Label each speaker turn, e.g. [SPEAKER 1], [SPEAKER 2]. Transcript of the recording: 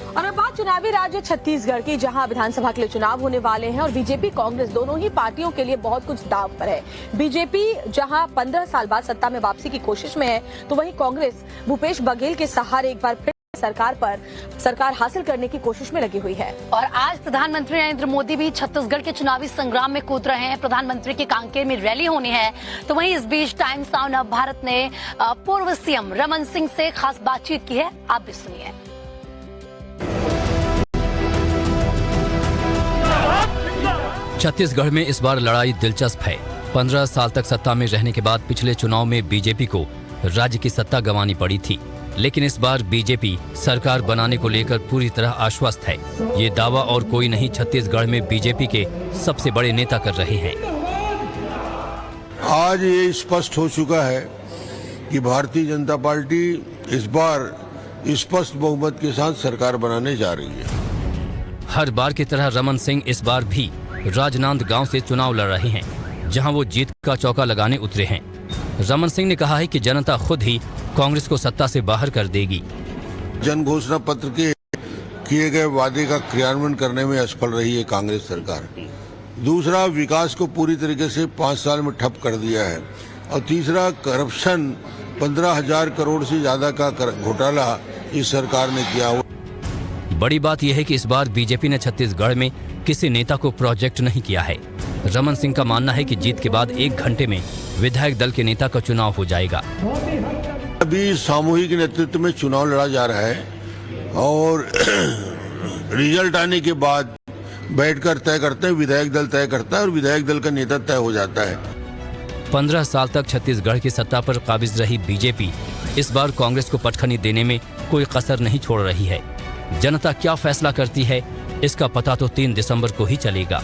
[SPEAKER 1] और अब बात चुनावी राज्य छत्तीसगढ़ की, जहां विधानसभा के लिए चुनाव होने वाले हैं और बीजेपी कांग्रेस दोनों ही पार्टियों के लिए बहुत कुछ दांव पर है। बीजेपी जहां 15 साल बाद सत्ता में वापसी की कोशिश में है, तो वहीं कांग्रेस भूपेश बघेल के सहारे एक बार फिर सरकार हासिल करने की कोशिश में लगी हुई है।
[SPEAKER 2] और आज प्रधानमंत्री नरेंद्र मोदी भी छत्तीसगढ़ के चुनावी संग्राम में कूद रहे हैं। प्रधानमंत्री की कांकेर में रैली होनी है। तो वहीं इस बीच टाइम्स नाउ नव भारत ने पूर्व सीएम रमन सिंह से खास बातचीत की है, आप भी सुनिए।
[SPEAKER 3] छत्तीसगढ़ में इस बार लड़ाई दिलचस्प है। 15 साल तक सत्ता में रहने के बाद पिछले चुनाव में बीजेपी को राज्य की सत्ता गंवानी पड़ी थी, लेकिन इस बार बीजेपी सरकार बनाने को लेकर पूरी तरह आश्वस्त है। ये दावा और कोई नहीं छत्तीसगढ़ में बीजेपी के सबसे बड़े नेता कर रहे हैं।
[SPEAKER 4] आज ये स्पष्ट हो चुका है कि भारतीय जनता पार्टी इस बार स्पष्ट बहुमत के साथ सरकार बनाने जा रही है।
[SPEAKER 3] हर बार की तरह रमन सिंह इस बार भी राजनांदगांव से चुनाव लड़ रहे हैं, जहां वो जीत का चौका लगाने उतरे हैं। रमन सिंह ने कहा है कि जनता खुद ही कांग्रेस को सत्ता से बाहर कर देगी।
[SPEAKER 4] जन घोषणा पत्र के किए गए वादे का क्रियान्वयन करने में असफल रही है कांग्रेस सरकार। दूसरा, विकास को पूरी तरीके से 5 साल में ठप कर दिया है। और तीसरा, करप्शन 15,000 करोड़ से ज्यादा का घोटाला इस सरकार ने किया हुआ।
[SPEAKER 3] बड़ी बात यह है कि इस बार बीजेपी ने छत्तीसगढ़ में किसी नेता को प्रोजेक्ट नहीं किया है। रमन सिंह का मानना है कि जीत के बाद 1 घंटे में विधायक दल के नेता का चुनाव हो जाएगा।
[SPEAKER 4] अभी सामूहिक नेतृत्व में चुनाव लड़ा जा रहा है और रिजल्ट आने के बाद बैठकर तय करते हैं, विधायक दल तय करता है और विधायक दल का नेता तय हो जाता है।
[SPEAKER 3] 15 साल तक छत्तीसगढ़ की सत्ता पर काबिज रही बीजेपी इस बार कांग्रेस को पटखनी देने में कोई कसर नहीं छोड़ रही है। जनता क्या फैसला करती है, इसका पता तो 3 दिसंबर को ही चलेगा।